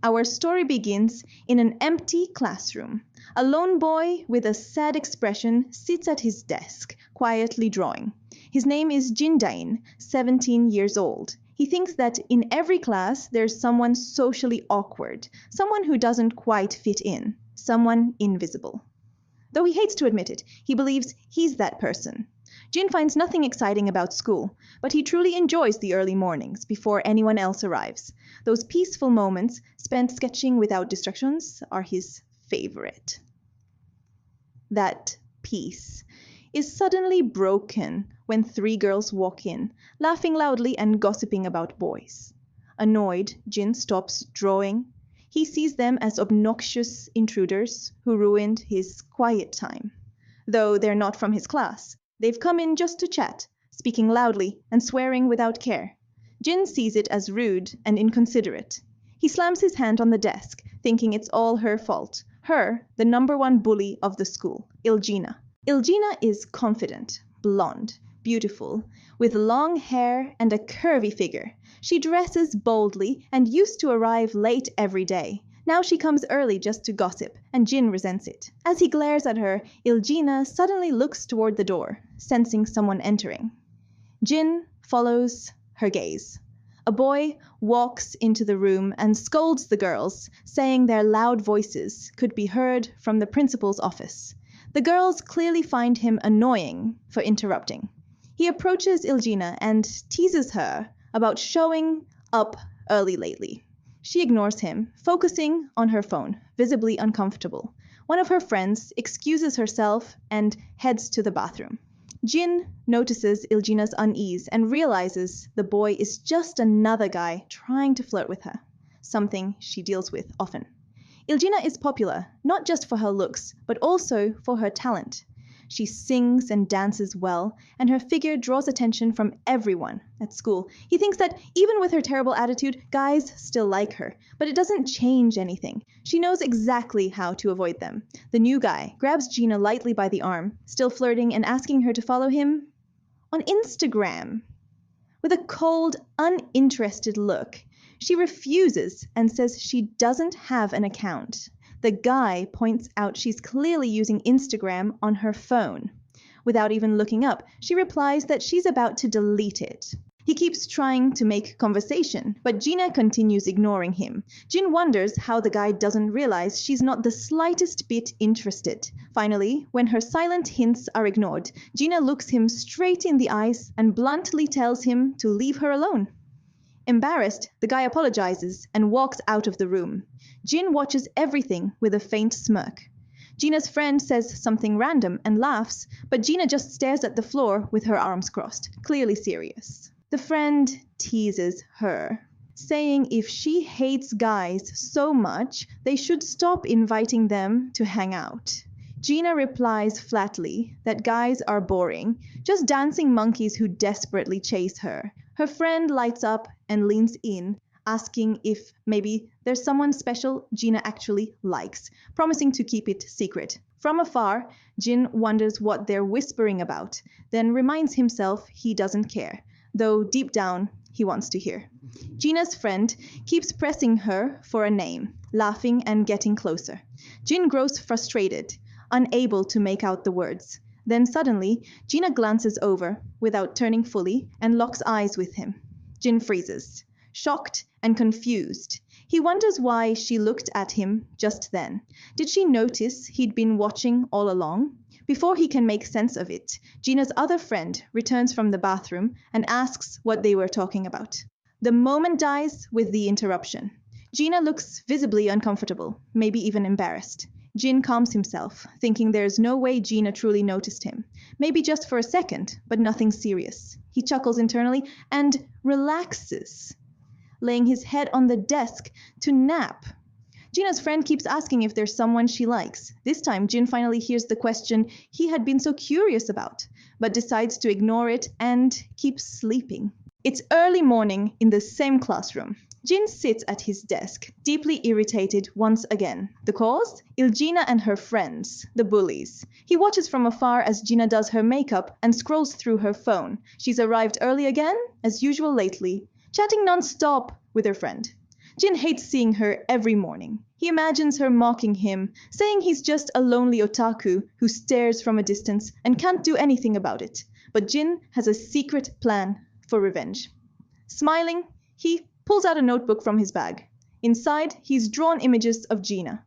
Our story begins in an empty classroom. A lone boy with a sad expression sits at his desk, quietly drawing. His name is Jindain, 17 years old. He thinks that in every class there's someone socially awkward, someone who doesn't quite fit in, someone invisible. Though he hates to admit it, he believes he's that person. Jin finds nothing exciting about school, but he truly enjoys the early mornings before anyone else arrives. Those peaceful moments spent sketching without distractions are his favorite. That peace is suddenly broken when three girls walk in, laughing loudly and gossiping about boys. Annoyed, Jin stops drawing. He sees them as obnoxious intruders who ruined his quiet time. Though they're not from his class, they've come in just to chat, speaking loudly and swearing without care. Jin sees it as rude and inconsiderate. He slams his hand on the desk, thinking it's all her fault. Her, the number one bully of the school, Ilgina. Ilgina is confident, blonde, beautiful, with long hair and a curvy figure. She dresses boldly and used to arrive late every day. Now she comes early just to gossip, and Jin resents it. As he glares at her, Ilgina suddenly looks toward the door, sensing someone entering. Jin follows her gaze. A boy walks into the room and scolds the girls, saying their loud voices could be heard from the principal's office. The girls clearly find him annoying for interrupting. He approaches Ilgina and teases her about showing up early lately. She ignores him, focusing on her phone, visibly uncomfortable. One of her friends excuses herself and heads to the bathroom. Jin notices Ilgina's unease and realizes the boy is just another guy trying to flirt with her, something she deals with often. Ilgina is popular, not just for her looks, but also for her talent. She sings and dances well, and her figure draws attention from everyone at school. He thinks that even with her terrible attitude, guys still like her, but it doesn't change anything. She knows exactly how to avoid them. The new guy grabs Gina lightly by the arm, still flirting and asking her to follow him on Instagram. With a cold, uninterested look, she refuses and says she doesn't have an account. The guy points out she's clearly using Instagram on her phone. Without even looking up, she replies that she's about to delete it. He keeps trying to make conversation, but Gina continues ignoring him. Jin wonders how the guy doesn't realize she's not the slightest bit interested. Finally, when her silent hints are ignored, Gina looks him straight in the eyes and bluntly tells him to leave her alone. Embarrassed, the guy apologizes and walks out of the room. Jin watches everything with a faint smirk. Gina's friend says something random and laughs, but Gina just stares at the floor with her arms crossed, clearly serious. The friend teases her, saying if she hates guys so much, they should stop inviting them to hang out. Gina replies flatly that guys are boring, just dancing monkeys who desperately chase her. Her friend lights up and leans in, asking if maybe there's someone special Gina actually likes, promising to keep it secret. From afar, Jin wonders what they're whispering about, then reminds himself he doesn't care, though deep down he wants to hear. Gina's friend keeps pressing her for a name, laughing and getting closer. Jin grows frustrated, unable to make out the words. Then suddenly, Gina glances over, without turning fully, and locks eyes with him. Jin freezes, shocked and confused. He wonders why she looked at him just then. Did she notice he'd been watching all along? Before he can make sense of it, Gina's other friend returns from the bathroom and asks what they were talking about. The moment dies with the interruption. Gina looks visibly uncomfortable, maybe even embarrassed. Jin calms himself, thinking there's no way Gina truly noticed him. Maybe just for a second, but nothing serious. He chuckles internally and relaxes, laying his head on the desk to nap. Gina's friend keeps asking if there's someone she likes. This time, Jin finally hears the question he had been so curious about, but decides to ignore it and keep sleeping. It's early morning in the same classroom. Jin sits at his desk, deeply irritated once again. The cause? Ilgina and her friends, the bullies. He watches from afar as Gina does her makeup and scrolls through her phone. She's arrived early again, as usual lately, chatting non-stop with her friend. Jin hates seeing her every morning. He imagines her mocking him, saying he's just a lonely otaku who stares from a distance and can't do anything about it. But Jin has a secret plan for revenge. Smiling, he pulls out a notebook from his bag. Inside, he's drawn images of Gina.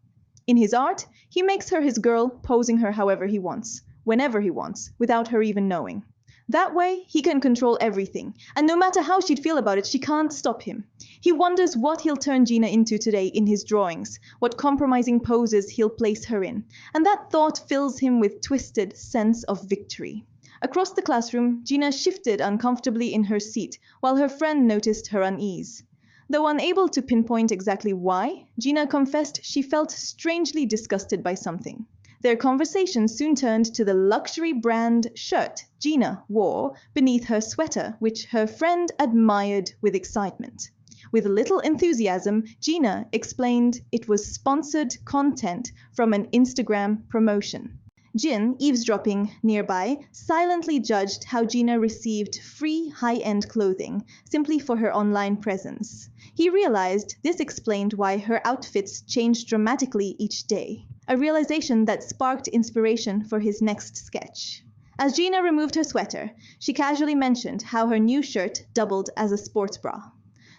In his art, he makes her his girl, posing her however he wants, whenever he wants, without her even knowing. That way, he can control everything, and no matter how she'd feel about it, she can't stop him. He wonders what he'll turn Gina into today in his drawings, what compromising poses he'll place her in, and that thought fills him with twisted sense of victory. Across the classroom, Gina shifted uncomfortably in her seat, while her friend noticed her unease. Though unable to pinpoint exactly why, Gina confessed she felt strangely disgusted by something. Their conversation soon turned to the luxury brand shirt Gina wore beneath her sweater, which her friend admired with excitement. With little enthusiasm, Gina explained it was sponsored content from an Instagram promotion. Jin, eavesdropping nearby, silently judged how Gina received free high-end clothing simply for her online presence. He realized this explained why her outfits changed dramatically each day, a realization that sparked inspiration for his next sketch. As Gina removed her sweater, she casually mentioned how her new shirt doubled as a sports bra.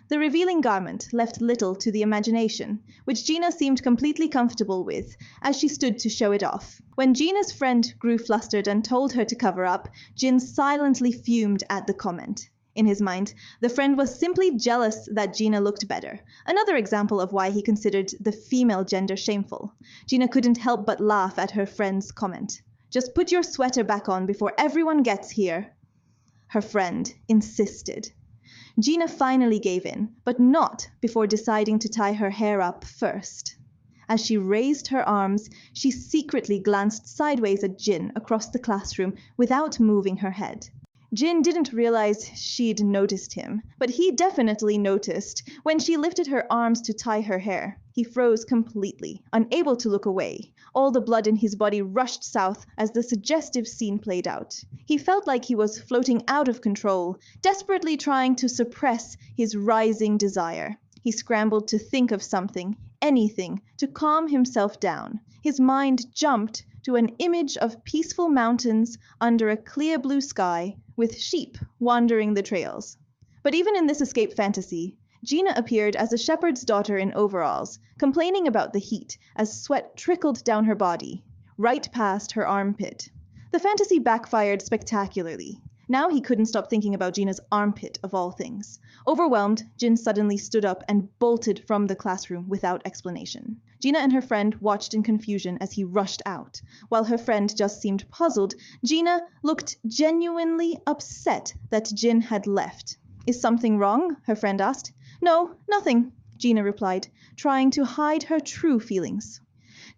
The revealing garment left little to the imagination, which Gina seemed completely comfortable with as she stood to show it off. When Gina's friend grew flustered and told her to cover up, Jin silently fumed at the comment. In his mind, the friend was simply jealous that Gina looked better, another example of why he considered the female gender shameful. Gina couldn't help but laugh at her friend's comment. "Just put your sweater back on before everyone gets here," her friend insisted. Gina finally gave in, but not before deciding to tie her hair up first. As she raised her arms, she secretly glanced sideways at Jin across the classroom without moving her head. Jin didn't realize she'd noticed him, but he definitely noticed when she lifted her arms to tie her hair. He froze completely, unable to look away. All the blood in his body rushed south as the suggestive scene played out. He felt like he was floating out of control, desperately trying to suppress his rising desire. He scrambled to think of something, anything, to calm himself down. His mind jumped to an image of peaceful mountains under a clear blue sky with sheep wandering the trails. But even in this escape fantasy, Gina appeared as a shepherd's daughter in overalls, complaining about the heat as sweat trickled down her body, right past her armpit. The fantasy backfired spectacularly. Now he couldn't stop thinking about Gina's armpit of all things. Overwhelmed, Jin suddenly stood up and bolted from the classroom without explanation. Gina and her friend watched in confusion as he rushed out. While her friend just seemed puzzled, Gina looked genuinely upset that Jin had left. "Is something wrong?" her friend asked. "No, nothing," Gina replied, trying to hide her true feelings.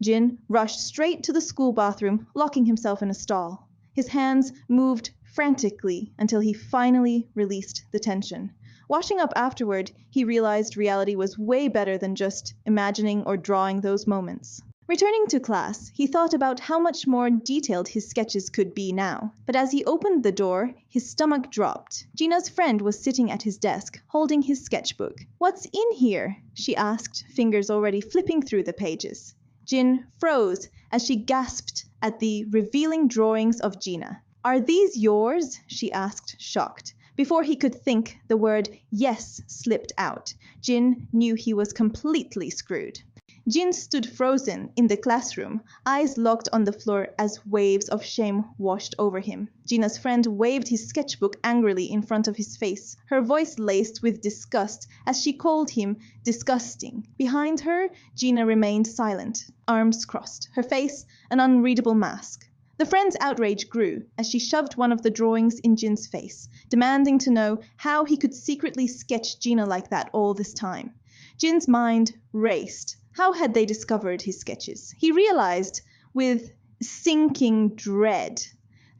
Jin rushed straight to the school bathroom, locking himself in a stall. His hands moved frantically until he finally released the tension. Washing up afterward, he realized reality was way better than just imagining or drawing those moments. Returning to class, he thought about how much more detailed his sketches could be now. But as he opened the door, his stomach dropped. Gina's friend was sitting at his desk, holding his sketchbook. "What's in here?" she asked, fingers already flipping through the pages. Jin froze as she gasped at the revealing drawings of Gina. "Are these yours?" she asked, shocked. Before he could think, the word "yes" slipped out. Jin knew he was completely screwed. Jin stood frozen in the classroom, eyes locked on the floor as waves of shame washed over him. Gina's friend waved his sketchbook angrily in front of his face, her voice laced with disgust as she called him disgusting. Behind her, Gina remained silent, arms crossed, her face an unreadable mask. The friend's outrage grew as she shoved one of the drawings in Jin's face, demanding to know how he could secretly sketch Gina like that all this time. Jin's mind raced. How had they discovered his sketches? He realized with sinking dread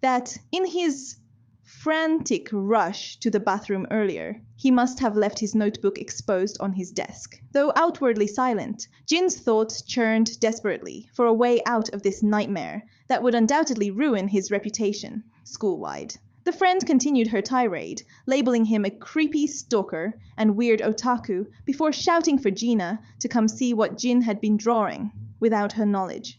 that in his frantic rush to the bathroom earlier, he must have left his notebook exposed on his desk. Though outwardly silent, Jin's thoughts churned desperately for a way out of this nightmare that would undoubtedly ruin his reputation school-wide. The friend continued her tirade, labeling him a creepy stalker and weird otaku before shouting for Gina to come see what Jin had been drawing, without her knowledge.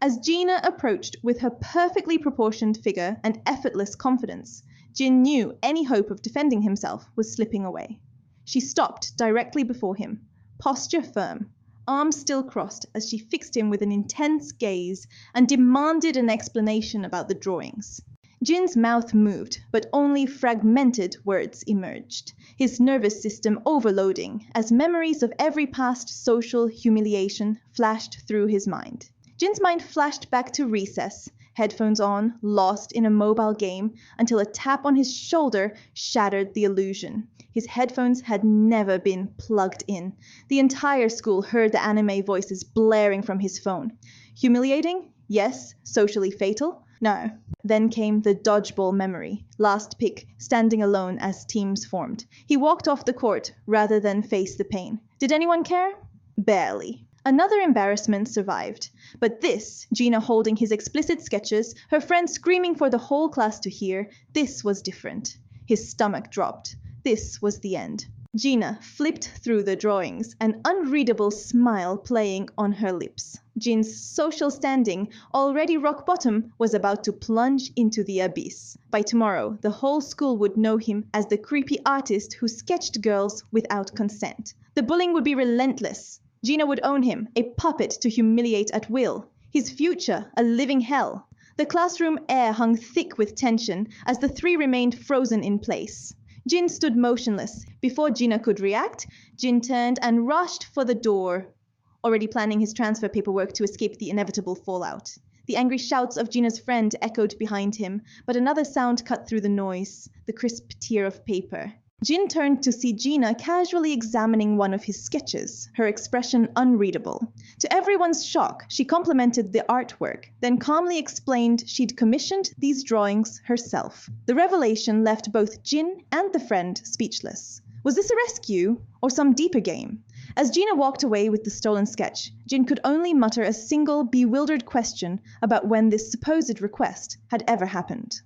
As Gina approached with her perfectly proportioned figure and effortless confidence, Jin knew any hope of defending himself was slipping away. She stopped directly before him, posture firm, arms still crossed as she fixed him with an intense gaze and demanded an explanation about the drawings. Jin's mouth moved, but only fragmented words emerged, his nervous system overloading as memories of every past social humiliation flashed through his mind. Jin's mind flashed back to recess, headphones on, lost in a mobile game, until a tap on his shoulder shattered the illusion. His headphones had never been plugged in. The entire school heard the anime voices blaring from his phone. Humiliating? Yes. Socially fatal? No. Then came the dodgeball memory. Last pick, standing alone as teams formed. He walked off the court rather than face the pain. Did anyone care? Barely. Another embarrassment survived, but this, Gina holding his explicit sketches, her friend screaming for the whole class to hear, this was different. His stomach dropped. This was the end. Gina flipped through the drawings, an unreadable smile playing on her lips. Jin's social standing, already rock bottom, was about to plunge into the abyss. By tomorrow, the whole school would know him as the creepy artist who sketched girls without consent. The bullying would be relentless. Gina would own him, a puppet to humiliate at will. His future, a living hell. The classroom air hung thick with tension as the three remained frozen in place. Jin stood motionless. Before Gina could react, Jin turned and rushed for the door, already planning his transfer paperwork to escape the inevitable fallout. The angry shouts of Gina's friend echoed behind him, but another sound cut through the noise, the crisp tear of paper. Jin turned to see Gina casually examining one of his sketches, her expression unreadable. To everyone's shock, she complimented the artwork, then calmly explained she'd commissioned these drawings herself. The revelation left both Jin and the friend speechless. Was this a rescue or some deeper game? As Gina walked away with the stolen sketch, Jin could only mutter a single bewildered question about when this supposed request had ever happened.